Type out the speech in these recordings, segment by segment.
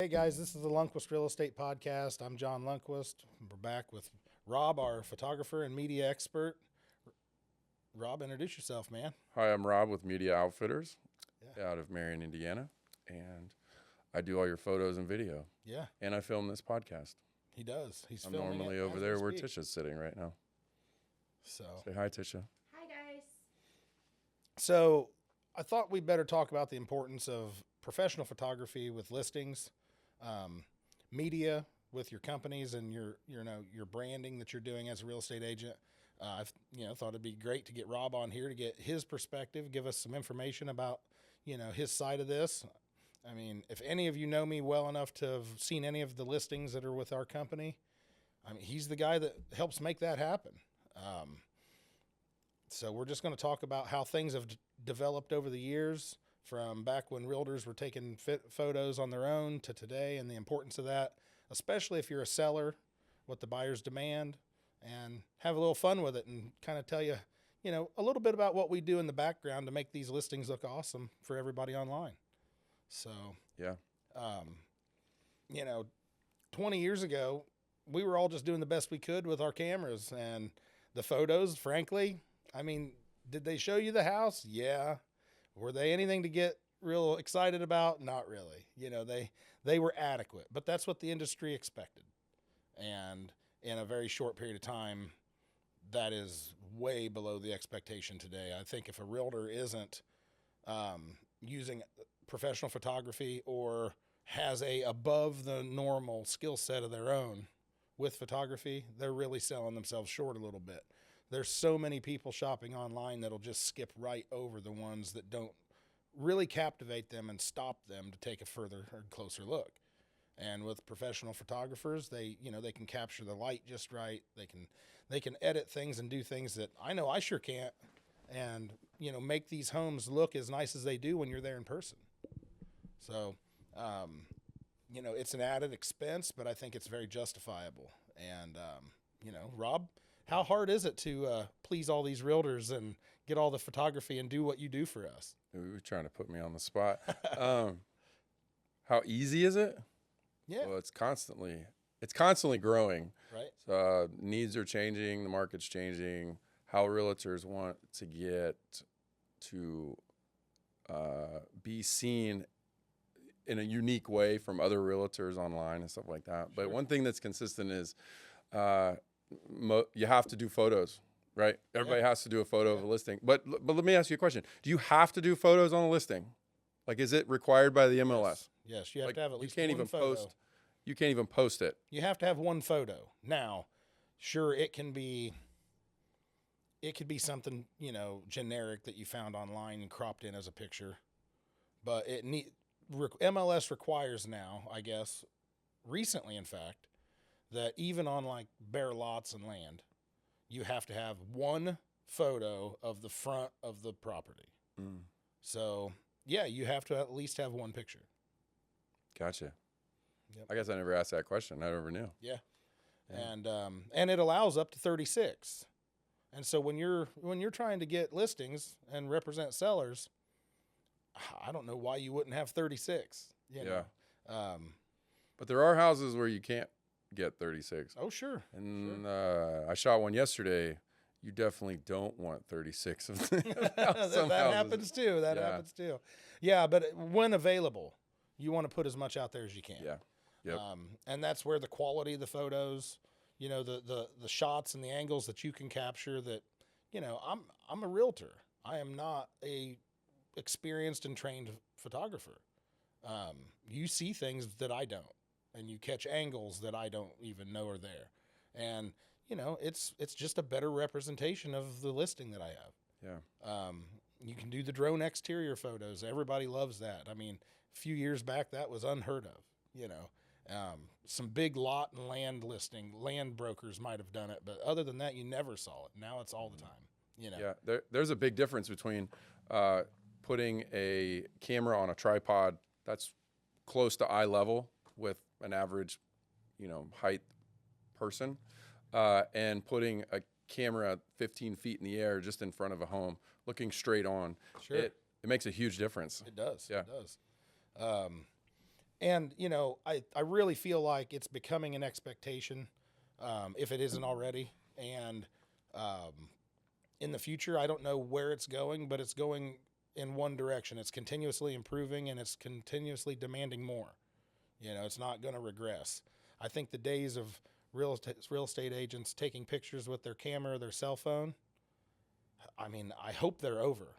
Hey guys, this is the Lundquist Real Estate Podcast. I'm John Lundquist. We're back with Rob, our photographer and media expert. Rob, introduce yourself, man. Hi, I'm Rob with Media Outfitters Yeah. out of Marion, Indiana, and I do all your photos and video. Yeah, And I film this podcast. he does. He's I'm filming normally it over as there we where speak. Tisha's sitting right now. So, Say hi, Tisha. Hi, guys. so I thought we'd better talk about the importance of professional photography with listings, media with your companies, and your branding that you're doing as a real estate agent. I've thought it'd be great to get Rob on here to get his perspective, give us some information about his side of this. I mean, if any of you know me well enough to have seen any of the listings that are with our company, I mean, he's the guy that helps make that happen. So we're just going to talk about how things have developed over the years, from back when realtors were taking photos on their own to today, and the importance of that, especially if you're a seller, what the buyers demand, and have a little fun with it and kind of tell you, a little bit about what we do in the background to make these listings look awesome for everybody online. So, Yeah. 20 years ago, we were all just doing the best we could with our cameras, and the photos, frankly, I mean, did they show you the house? Yeah. Were they anything to get real excited about? Not really. They were adequate, but that's what the industry expected. And in a very short period of time, that is way below the expectation today. I think if a realtor isn't using professional photography or has a above the normal skill set of their own with photography, they're really selling themselves short a little bit. There's so many people shopping online that'll just skip right over the ones that don't really captivate them and stop them to take a further or closer look. And with professional photographers, they can capture the light just right. They can edit things and do things that I know I sure can't, and make these homes look as nice as they do when you're there in person. So, it's an added expense, but I think it's very justifiable. And Rob, how hard is it to please all these realtors and get all the photography and do what you do for us? You were trying to put me on the spot. How easy is it? Yeah. Well, it's constantly growing. Right. So, needs are changing. The market's changing. How realtors want to get to be seen in a unique way from other realtors online and stuff like that. But one thing that's consistent is you have to do photos, right? Everybody has to do a photo of a listing. But let me ask you a question. Do you have to do photos on a listing? Like, is it required by the MLS? Yes, you have to have at least you can't one even photo. You can't even post it. You have to have one photo. Now, sure, it could be something, generic that you found online and cropped in as a picture. But MLS requires now, I guess, recently in fact, that even on like bare lots and land, you have to have one photo of the front of the property. Mm. So, yeah, you have to at least have one picture. Gotcha. Yep. I guess I never asked that question. I never knew. Yeah. And it allows up to 36. And so when you're trying to get listings and represent sellers, I don't know why you wouldn't have 36. Yeah. But there are houses where you can't get 36. Oh, sure. And I shot one yesterday. You definitely don't want 36 of them. That happens too. That happens too. Yeah, but when available, you want to put as much out there as you can. Yeah. Yep. And that's where the quality of the photos, the shots and the angles that you can capture. That, I'm a realtor. I am not a experienced and trained photographer. You see things that I don't, and you catch angles that I don't even know are there. And it's just a better representation of the listing that I have. Yeah. You can do the drone exterior photos. Everybody loves that. I mean, a few years back, that was unheard of. Some big lot and land brokers might have done it, but other than that, you never saw it. Now it's all the time. Yeah. There's a big difference between putting a camera on a tripod that's close to eye level with an average, height person, and putting a camera 15 feet in the air just in front of a home, looking straight on. Sure. It makes a huge difference. It does. Yeah. It does. And, you know, I really feel like it's becoming an expectation, if it isn't already. And in the future, I don't know where it's going, but it's going in one direction. It's continuously improving, and it's continuously demanding more. You know, it's not going to regress. I think the days of real estate agents taking pictures with their camera or their cell phone, I mean, I hope they're over.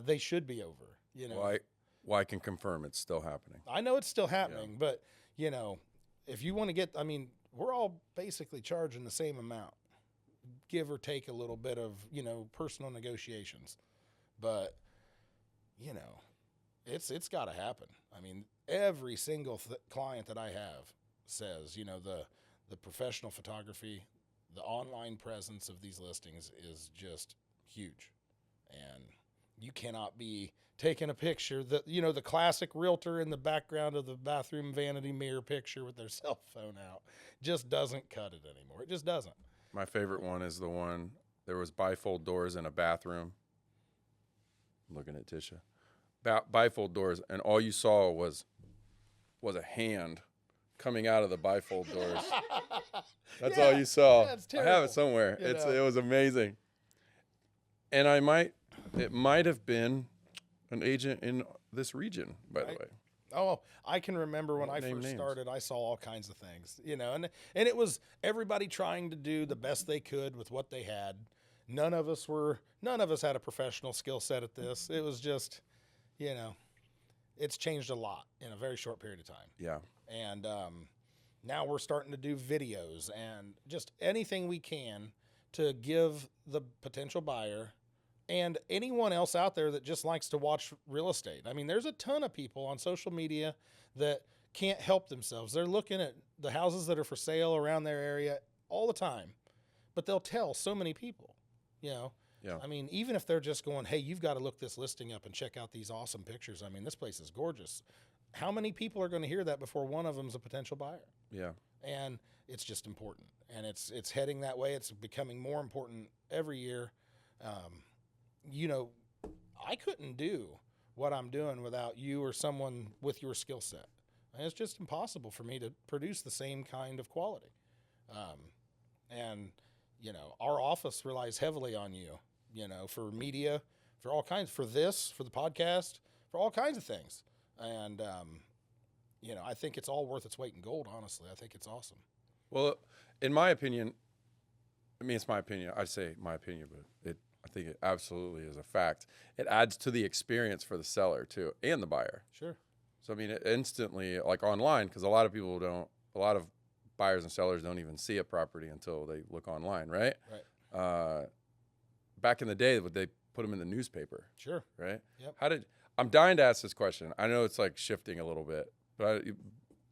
They should be over, you know. Well, I can confirm it's still happening. I know it's still happening, but, you know, if you want to get, I mean, we're all basically charging the same amount, give or take a little bit of, you know, personal negotiations. But, you know, it's got to happen. I mean, every single client that I have says, you know, the professional photography, the online presence of these listings is just huge. And you cannot be taking a picture that, you know, the classic realtor in the background of the bathroom vanity mirror picture with their cell phone out just doesn't cut it anymore. It just doesn't. My favorite one is the one, there was bifold doors in a bathroom. I'm looking at Tisha. Bifold doors, and all you saw was a hand coming out of the bifold doors. That's all you saw. That's I have terrible. it somewhere. You It know. was amazing. And it might have been an agent in this region, by the Right. way. Oh, I can remember when I Name first names. started, I saw all kinds of things, you know, and it was everybody trying to do the best they could with what they had. None of us had a professional skill set at this. It was just, you know, it's changed a lot in a very short period of time. Yeah. And now we're starting to do videos and just anything we can to give the potential buyer and anyone else out there that just likes to watch real estate. I mean, there's a ton of people on social media that can't help themselves. They're looking at the houses that are for sale around their area all the time, but they'll tell so many people, you know. Yeah. I mean, even if they're just going, hey, you've got to look this listing up and check out these awesome pictures. I mean, this place is gorgeous. How many people are going to hear that before one of them's a potential buyer? Yeah. And it's just important. And it's heading that way. It's becoming more important every year. You know, I couldn't do what I'm doing without you or someone with your skill set. And it's just impossible for me to produce the same kind of quality. And, you know, our office relies heavily on you, you know, for media, for all kinds, for this, for the podcast, for all kinds of things. And, you know, I think it's all worth its weight in gold, honestly. I think it's awesome. Well, in my opinion, I mean, it's my opinion. I'd say my opinion, but I think it absolutely is a fact. It adds to the experience for the seller, too, and the buyer. Sure. So, I mean, it instantly, like online, because a lot of buyers and sellers don't even see a property until they look online, right? Right. Back in the day, would they put them in the newspaper, Sure. right? Yep. I'm dying to ask this question. I know it's like shifting a little bit, but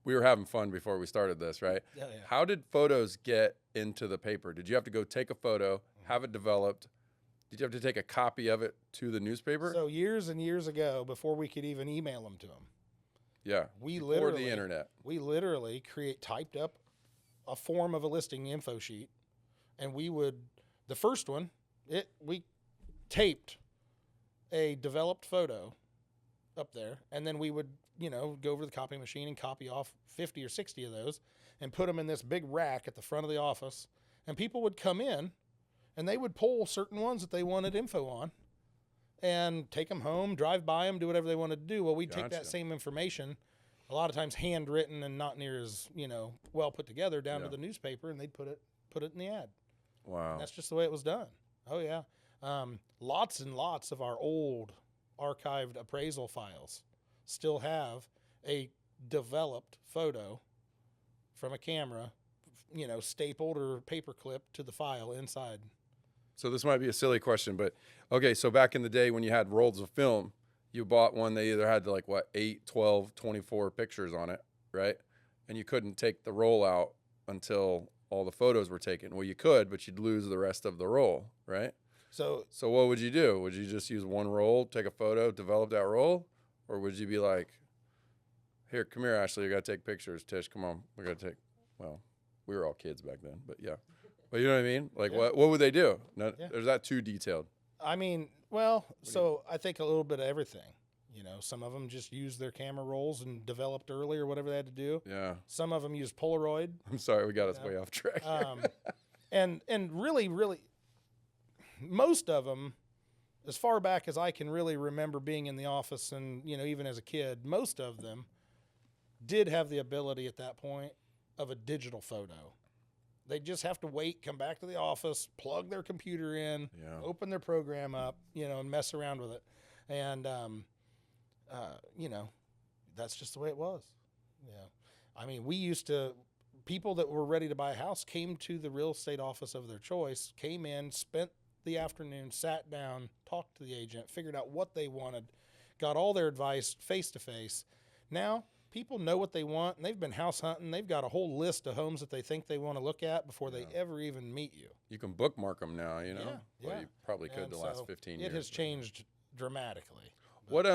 we were having fun before we started this, right? Yeah. How did photos get into the paper? Did you have to go take a photo, have it developed? Did you have to take a copy of it to the newspaper? So years and years ago, before we could even email them to them, yeah. Before the internet. We literally typed up a form of a listing info sheet, and the first one, we taped a developed photo up there, and then we would, you know, go over to the copy machine and copy off 50 or 60 of those and put them in this big rack at the front of the office, and people would come in and they would pull certain ones that they wanted info on and take them home, drive by them, do whatever they wanted to do. Well, we'd take that Gotcha. same information, a lot of times handwritten and not near as, you know, well put together, down to the newspaper, and they'd put it in the ad. Wow. And that's just the way it was done. Oh yeah. Lots and lots of our old archived appraisal files still have a developed photo from a camera, you know, stapled or paper clipped to the file inside. So this might be a silly question, but okay, so back in the day when you had rolls of film, you bought one that either had like 8, 12, 24 pictures on it, right? And you couldn't take the roll out until all the photos were taken. Well, you could, but you'd lose the rest of the roll, right? So what would you do? Would you just use one roll, take a photo, develop that roll? Or would you be like, here, come here, Ashley, you got to take pictures. Tish, come on, we got to take, well, we were all kids back then, but yeah. But you know what I mean? Like, what would they do? No, Is that too detailed? I mean, well, so I think a little bit of everything. Some of them just used their camera rolls and developed early or whatever they had to do. Yeah. Some of them used Polaroid. I'm sorry, we got us way off track. And really, really, most of them, as far back as I can really remember being in the office and, even as a kid, most of them did have the ability at that point of a digital photo. They just have to wait, come back to the office, plug their computer in, open their program up, and mess around with it. And, that's just the way it was. Yeah. I mean, people that were ready to buy a house came to the real estate office of their choice, came in, spent the afternoon, sat down, talked to the agent, figured out what they wanted, got all their advice face to face. Now, people know what they want, and they've been house hunting. They've got a whole list of homes that they think they want to look at before they ever even meet you. You can bookmark them now, Yeah. Well, you probably could the last 15 years. It has changed dramatically. What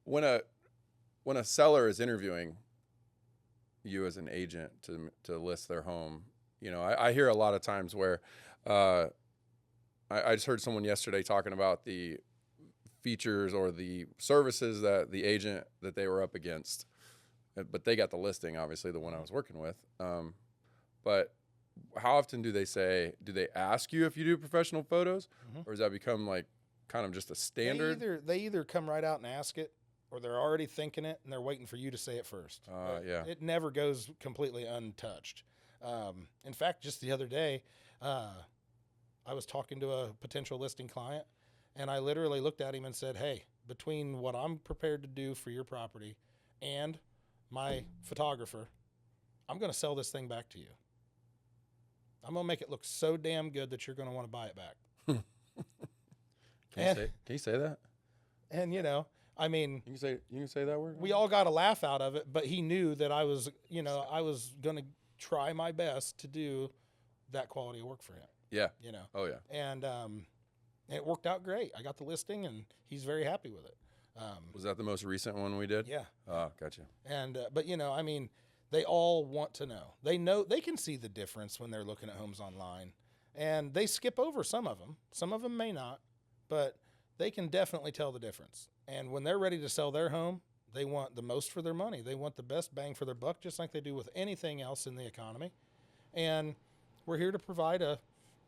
when a seller is interviewing you as an agent to list their home, I hear a lot of times where I just heard someone yesterday talking about the features or the services that the agent that they were up against, but they got the listing, obviously the one I was working with. But how often do they ask you if you do professional photos, or does that become like kind of just a standard? They either come right out and ask it, or they're already thinking it and they're waiting for you to say it first. Yeah. It never goes completely untouched. In fact, just the other day, I was talking to a potential listing client, and I literally looked at him and said, hey, between what I'm prepared to do for your property and my photographer, I'm going to sell this thing back to you. I'm going to make it look so damn good that you're going to want to buy it back. Can you say that? And, I mean, you can say that word. We all got a laugh out of it, but he knew that I was going to try my best to do that quality of work for him. Yeah. Oh yeah. And it worked out great. I got the listing, and he's very happy with it. Was that the most recent one we did? Yeah. Oh, gotcha. And but I mean, they all want to know. They can see the difference when they're looking at homes online, and they skip over some of them. Some of them may not, but they can definitely tell the difference. And when they're ready to sell their home, they want the most for their money. They want the best bang for their buck, just like they do with anything else in the economy. And we're here to provide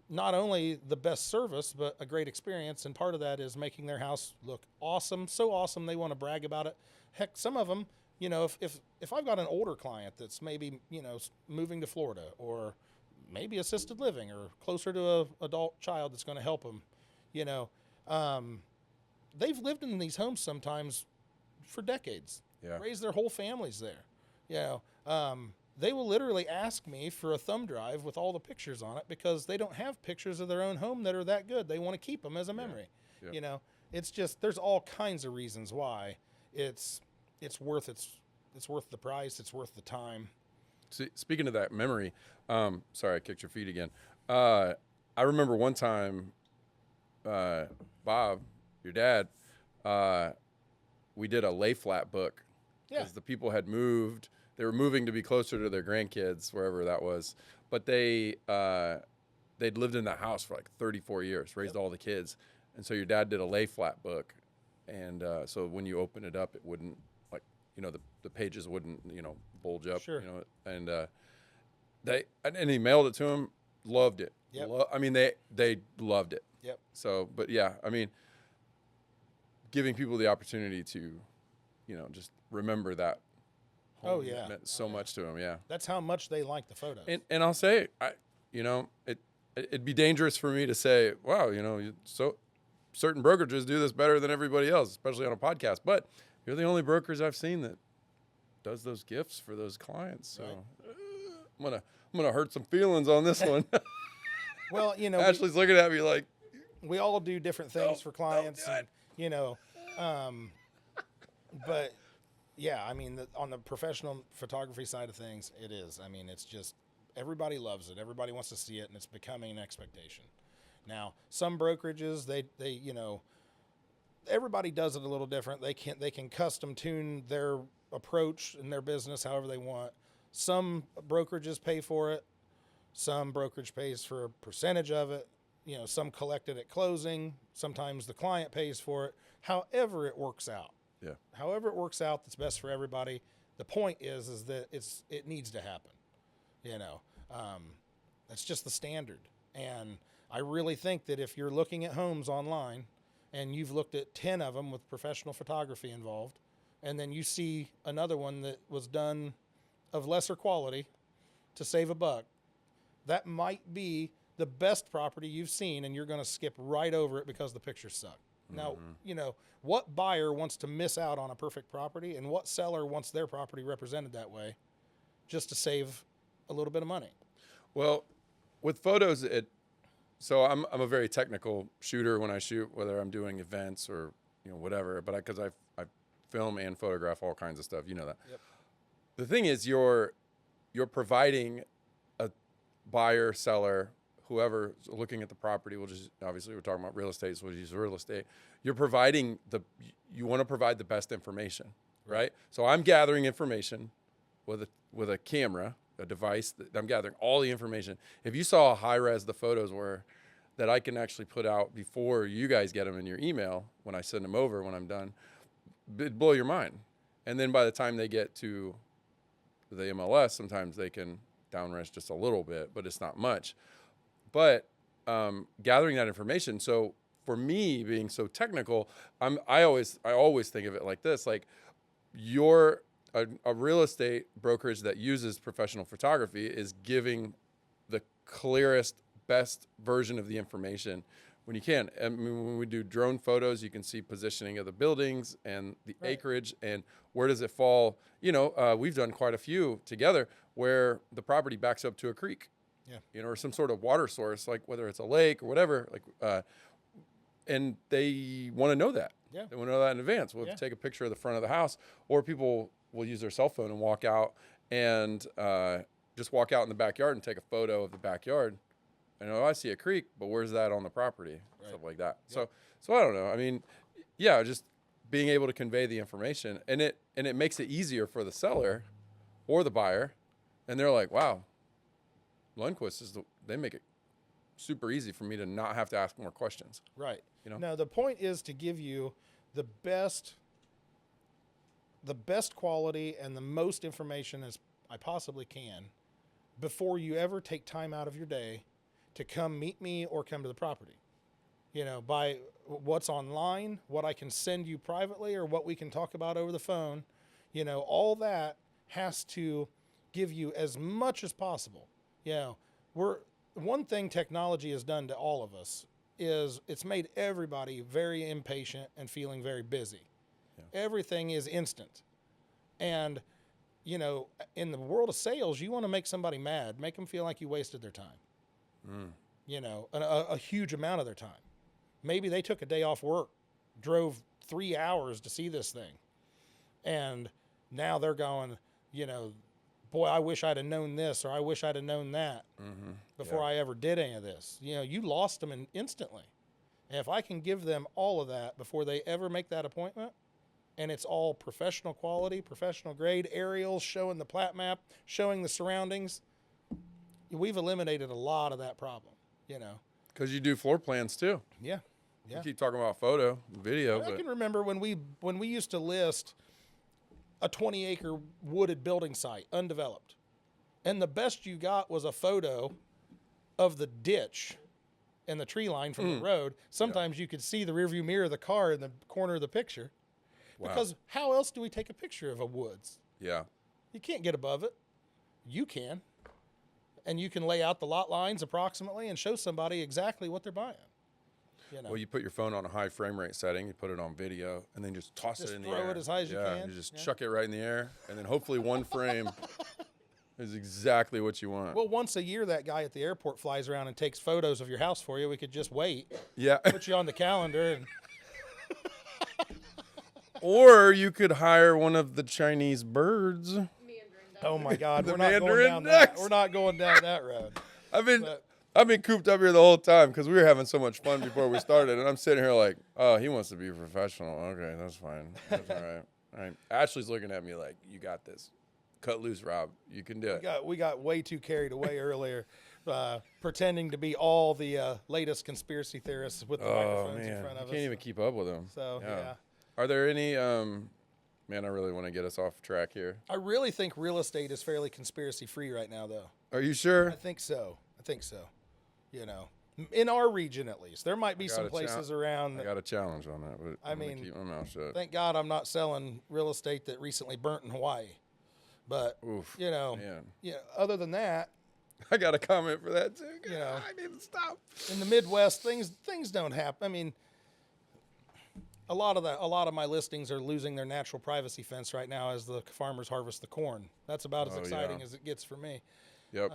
not only the best service, but a great experience. And part of that is making their house look awesome, so awesome they want to brag about it. Heck, some of them, if I've got an older client that's maybe, moving to Florida, or maybe assisted living, or closer to an adult child that's going to help them, they've lived in these homes sometimes for decades. Yeah. Raised their whole families there. They will literally ask me for a thumb drive with all the pictures on it because they don't have pictures of their own home that are that good. They want to keep them as a memory. Yeah. It's just, there's all kinds of reasons why it's worth the price. It's worth the time. See, speaking of that memory, sorry, I kicked your feet again. I remember one time, Bob, your dad, we did a lay flat book because the people had moved. They were moving to be closer to their grandkids, wherever that was. But they'd lived in that house for like 34 years, raised all the kids. And so your dad did a lay flat book. And so when you open it up, it wouldn't, like, the pages wouldn't, bulge up. Sure. And he mailed it to him, loved it. Yep. They loved it. Yep. So, but yeah, giving people the opportunity to, just remember that. Meant so much to them. Yeah. That's how much they like the photos. And I'll say, it'd be dangerous for me to say, wow, so certain brokerages do this better than everybody else, especially on a podcast. But you're the only brokers I've seen that does those gifts for those clients. So I'm gonna hurt some feelings on this one. Well, Ashley's looking at me like, we all do different things for clients, but yeah, on the professional photography side of things, it is. It's just, everybody loves it. Everybody wants to see it, and it's becoming an expectation. Now, some brokerages, they everybody does it a little different. They can custom tune their approach in their business however they want. Some brokerages pay for it. Some brokerage pays for a percentage of it. Some collect it at closing. Sometimes the client pays for it. However it works out. Yeah. However it works out, that's best for everybody. The point is that it needs to happen. That's just the standard. And I really think that if you're looking at homes online and you've looked at 10 of them with professional photography involved, and then you see another one that was done of lesser quality to save a buck, that might be the best property you've seen, and you're going to skip right over it because the pictures suck. Now, what buyer wants to miss out on a perfect property, and what seller wants their property represented that way just to save a little bit of money? Well, with photos, so I'm a very technical shooter when I shoot, whether I'm doing events or whatever. But because I film and photograph all kinds of stuff, you know that. Yep. The thing is, you're providing a buyer, seller, whoever's looking at the property. Obviously we're talking about real estate, so we'll use real estate. You want to provide the best information, right? So I'm gathering information with a camera, a device that I'm gathering all the information. If you saw how high res the photos were that I can actually put out before you guys get them in your email when I send them over when I'm done, it'd blow your mind. And then by the time they get to the MLS, sometimes they can down-res just a little bit, but it's not much. But gathering that information. So for me, being so technical, I always think of it like this: like you're a real estate brokerage that uses professional photography is giving the clearest, best version of the information when you can. I mean, when we do drone photos, you can see positioning of the buildings and the acreage and where does it fall. We've done quite a few together where the property backs up to a creek. Yeah. Or some sort of water source, like whether it's a lake or whatever, and they want to know that. Yeah. They want to know that in advance. We'll take a picture of the front of the house, or people will use their cell phone and walk out and just walk out in the backyard and take a photo of the backyard. And I see a creek, but where's that on the property? Right. Stuff like that. Yep. So I don't know. I mean, just being able to convey the information, and it makes it easier for the seller or the buyer, and they're like, wow. Lundquist they make it super easy for me to not have to ask more questions. Right. Now the point is to give you the best quality and the most information as I possibly can before you ever take time out of your day to come meet me or come to the property. By what's online, what I can send you privately, or what we can talk about over the phone, all that has to give you as much as possible. One thing technology has done to all of us is it's made everybody very impatient and feeling very busy. Yeah. Everything is instant. And, in the world of sales, you want to make somebody mad, make them feel like you wasted their time. A huge amount of their time. Maybe they took a day off work, drove 3 hours to see this thing. And now they're going, boy, I wish I'd have known this, or I wish I'd have known that before I ever did any of this. You lost them instantly. And if I can give them all of that before they ever make that appointment, and it's all professional quality, professional grade, aerials showing the plat map, showing the surroundings, we've eliminated a lot of that problem, Because you do floor plans too. Yeah. You keep talking about photo, video. I can remember when we used to list a 20-acre wooded building site, undeveloped. And the best you got was a photo of the ditch and the tree line from the road. Sometimes you could see the rearview mirror of the car in the corner of the picture. Wow. Because how else do we take a picture of a woods? Yeah. You can't get above it. You can. And you can lay out the lot lines approximately and show somebody exactly what they're buying. Well, you put your phone on a high frame rate setting, you put it on video, and then just toss it in the air. Throw it as high as you can. You just chuck it right in the air, and then hopefully one frame is exactly what you want. Well, once a year, that guy at the airport flies around and takes photos of your house for you. We could just wait. Yeah. Put you on the calendar. Or you could hire one of the Chinese birds. Oh, my God. We're not going down that road. I've been cooped up here the whole time because we were having so much fun before we started, and I'm sitting here like, oh, he wants to be a professional. Okay, that's fine. That's all right. All right. Ashley's looking at me like, you got this. Cut loose, Rob. You can do it. We got way too carried away earlier, pretending to be all the latest conspiracy theorists with the microphones in front of us. You can't even keep up with them. So, yeah. Are there any Man, I really want to get us off track here. I really think real estate is fairly conspiracy free right now, though. Are you sure? I think so. You know, in our region at least. There might be some places around. I got a challenge on that, but I mean, keep my mouth shut. Thank God I'm not selling real estate that recently burnt in Hawaii. But Oof, you know, man. Yeah. Other than that, I got a comment for that too. You know, I need to stop. In the Midwest, things don't happen. I mean, a lot of my listings are losing their natural privacy fence right now as the farmers harvest the corn. That's about as exciting as it gets for me. Yep.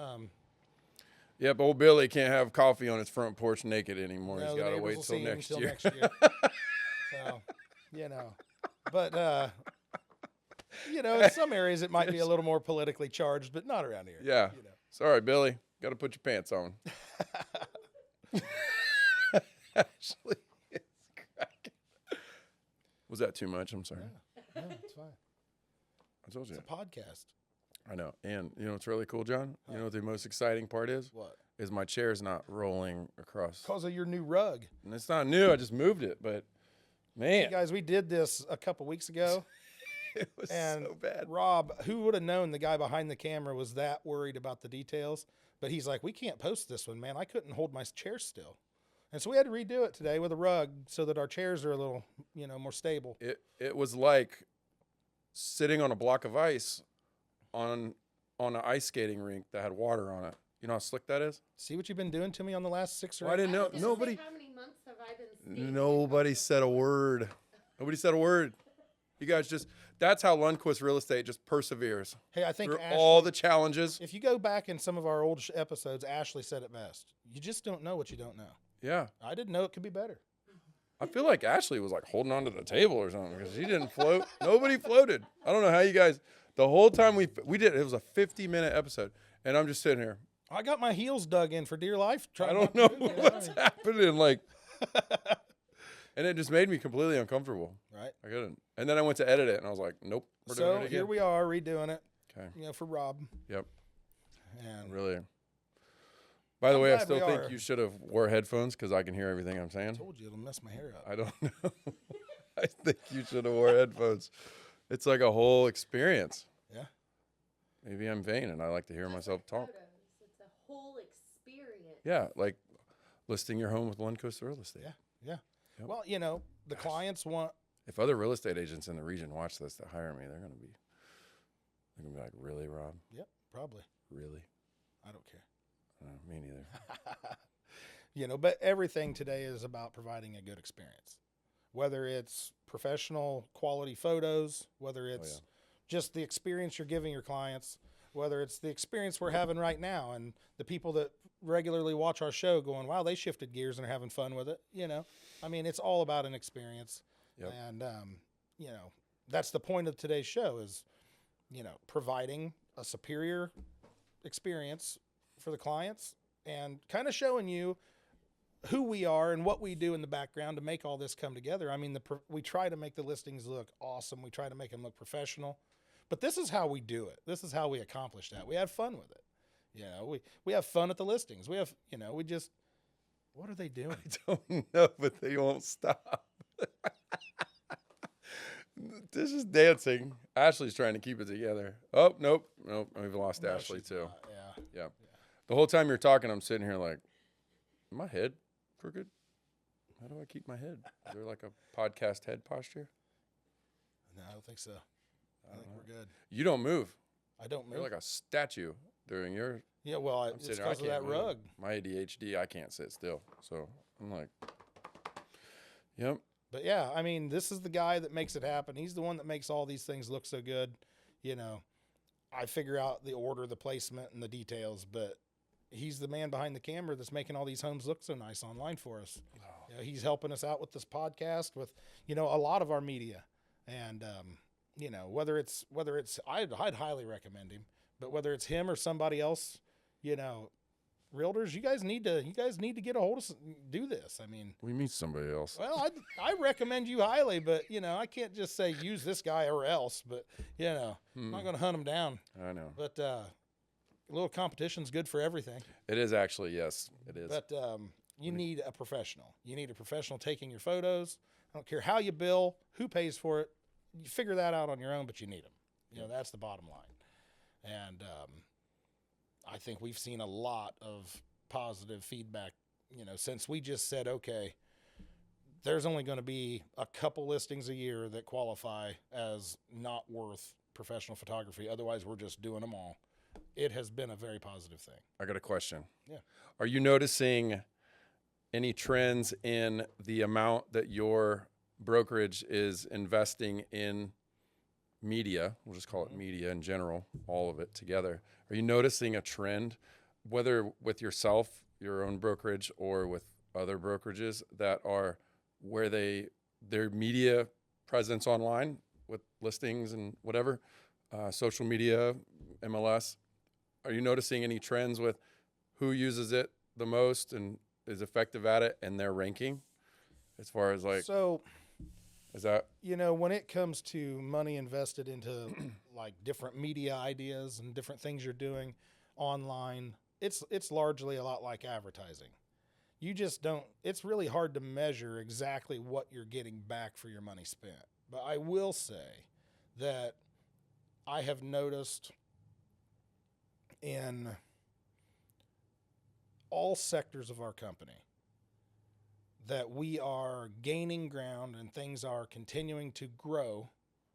Yep, old Billy can't have coffee on his front porch naked anymore. No, He's got to wait till next year. So, you know, but in some areas it might be a little more politically charged, but not around here. Yeah. You know. Sorry, Billy. Got to put your pants on. Actually, it's cracking. Was that too much? I'm sorry. No, it's fine. I told you. It's a podcast. I know. And you know what's really cool, John? You know what the most exciting part is? What? Is my chair's not rolling across. Because of your new rug. And it's not new. I just moved it. But, man. Hey guys, we did this a couple weeks ago. It was so bad. Rob, who would have known the guy behind the camera was that worried about the details? But he's like, we can't post this one, man. I couldn't hold my chair still. And so we had to redo it today with a rug so that our chairs are a little, more stable. It was like sitting on a block of ice on an ice skating rink that had water on it. You know how slick that is? See what you've been doing to me on the last 6 or 8 I didn't know. Nobody. How many months have I been skating? Nobody said a word. Nobody said a word. You guys that's how Lundquist Real Estate just perseveres. Hey, I think through Ashley, all the challenges. if you go back in some of our old episodes, Ashley said it best. You just don't know what you don't know. Yeah. I didn't know it could be better. I feel like Ashley was like holding onto the table or something because she didn't float. Nobody floated. I don't know how you guys, the whole time we did, it was a 50-minute episode. And I'm just sitting here. I got my heels dug in for dear life. I don't know what's happening. Like, and it just made me completely uncomfortable. Right. I couldn't. And then I went to edit it and I was like, nope, we're doing it again. So here we are redoing it. Okay. For Rob. Yep. And Really. By the way, I glad still we think are. you should have wore headphones because I can hear everything I'm saying. I told you it'll mess my hair up. I don't know. I think you should have wore headphones. It's like a whole experience. Yeah. Maybe I'm vain and I like to hear myself talk. It's a whole experience. Yeah, like listing your home with Lundquist Real Estate. Yeah. Yep. Well, the clients want. If other real estate agents in the region watch this to hire me, they're gonna be like, really, Rob? Yep, probably. Really? I don't care. Me neither. But everything today is about providing a good experience. Whether it's professional quality photos, whether it's just the experience you're giving your clients, whether it's the experience we're having right now and the people that regularly watch our show going, wow, they shifted gears and are having fun with it. I mean, it's all about an experience. Yep. And, that's the point of today's show is, providing a superior experience for the clients and kind of showing you who we are and what we do in the background to make all this come together. I mean, we try to make the listings look awesome. We try to make them look professional, but this is how we do it. This is how we accomplish that. We have fun with it. We have fun at the listings. We have, we just, what are they doing? I don't know, but they won't stop. This is dancing. Ashley's trying to keep it together. Oh, nope. We've lost No, Ashley she's too. not. Yeah. The whole time you're talking, I'm sitting here like, my head crooked? How do I keep my head? Is there like a podcast head posture? No, I don't think so. I think we're good. You don't move. I don't move. You're like a statue during your. Yeah, well, I'm it's sitting here, I because of that can't move. rug. My ADHD, I can't sit still. So I'm like, yep. But yeah, I mean, this is the guy that makes it happen. He's the one that makes all these things look so good. I figure out the order, the placement, and the details, but he's the man behind the camera that's making all these homes look so nice online for us. Oh. He's helping us out with this podcast, with a lot of our media, and whether it's I'd highly recommend him, but whether it's him or somebody else, realtors, you guys need to get a hold of do this. I mean, We meet somebody else. well, I recommend you highly, but I can't just say use this guy or else. But I'm not going to hunt him down. I know. But a little competition's good for everything. It is actually, yes, it is. But you need a professional. You need a professional taking your photos. I don't care how you bill, who pays for it. you figure that out on your own, but you need them. You know, that's the bottom line. And I think we've seen a lot of positive feedback, you know, since we just said, okay, there's only going to be a couple listings a year that qualify as not worth professional photography. Otherwise, we're just doing them all. It has been a very positive thing. I got a question. Yeah. Are you noticing any trends in the amount that your brokerage is investing in media? We'll just call it media in general, all of it together. Are you noticing a trend, whether with yourself, your own brokerage, or with other brokerages that are where their media presence online with listings and whatever, social media, MLS, are you noticing any trends with who uses it the most and is effective at it and their ranking as far as like, So, is that, you know, when it comes to money invested into like different media ideas and different things you're doing online, it's largely a lot like advertising. You just don't, it's really hard to measure exactly what you're getting back for your money spent. But I will say that I have noticed in all sectors of our company that we are gaining ground and things are continuing to grow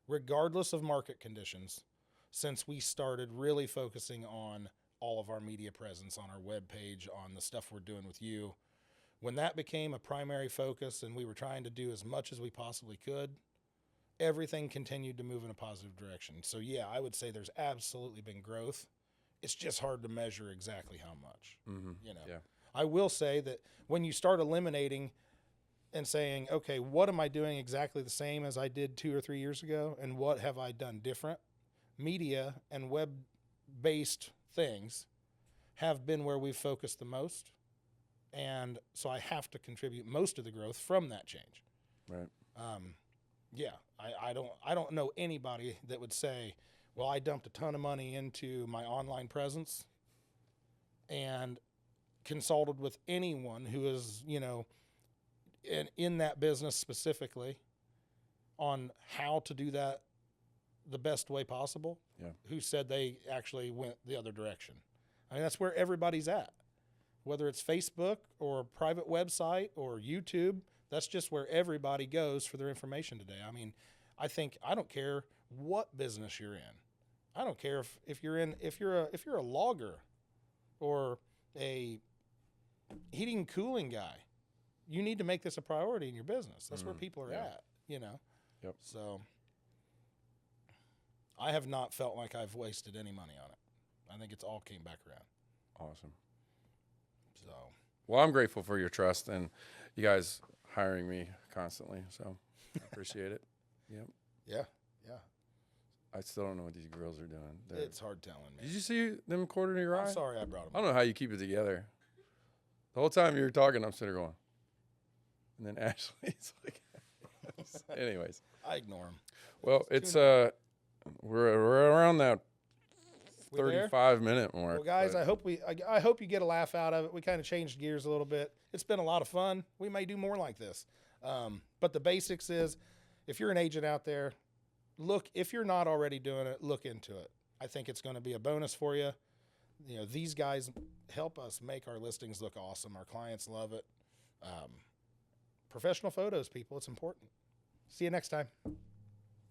regardless of market conditions since we started really focusing on all of our media presence on our webpage, on the stuff we're doing with you. When that became a primary focus and we were trying to do as much as we possibly could, everything continued to move in a positive direction. So yeah, I would say there's absolutely been growth. It's just hard to measure exactly how much, you know. yeah. I will say that when you start eliminating and saying, okay, what am I doing exactly the same as I did 2 or 3 years ago? And what have I done different? Media and web-based things have been where we've focused the most. And so I have to contribute most of the growth from that change. Right. Yeah, I don't know anybody that would say, well, I dumped a ton of money into my online presence and consulted with anyone who is, you know, in that business specifically on how to do that the best way possible, who said they actually went the other direction. I mean, that's where everybody's at. Whether it's Facebook or a private website or YouTube, that's just where everybody goes for their information today. I mean, I don't care what business you're in. I don't care if you're a logger or a heating and cooling guy. You need to make this a priority in your business. That's where people are at, you know. Yep. So I have not felt like I've wasted any money on it. I think it's all came back around. Awesome. So, well, I'm grateful for your trust and you guys hiring me constantly. So I appreciate it. Yep. Yeah. I still don't know what these girls are doing. It's hard telling, man. Did you see them quartering your eye? I'm sorry I brought them I don't know how you keep it together. The whole time you were talking, I'm sitting there going. And then Ashley's like, anyways. I ignore them. Well, it's we're around that 35-minute mark. Well, guys, I hope you get a laugh out of it. We kind of changed gears a little bit. It's been a lot of fun. We may do more like this. But the basics is, if you're an agent out there, if you're not already doing it, look into it. I think it's going to be a bonus for you. You know, these guys help us make our listings look awesome. Our clients love it. Professional photos, people, it's important. See you next time.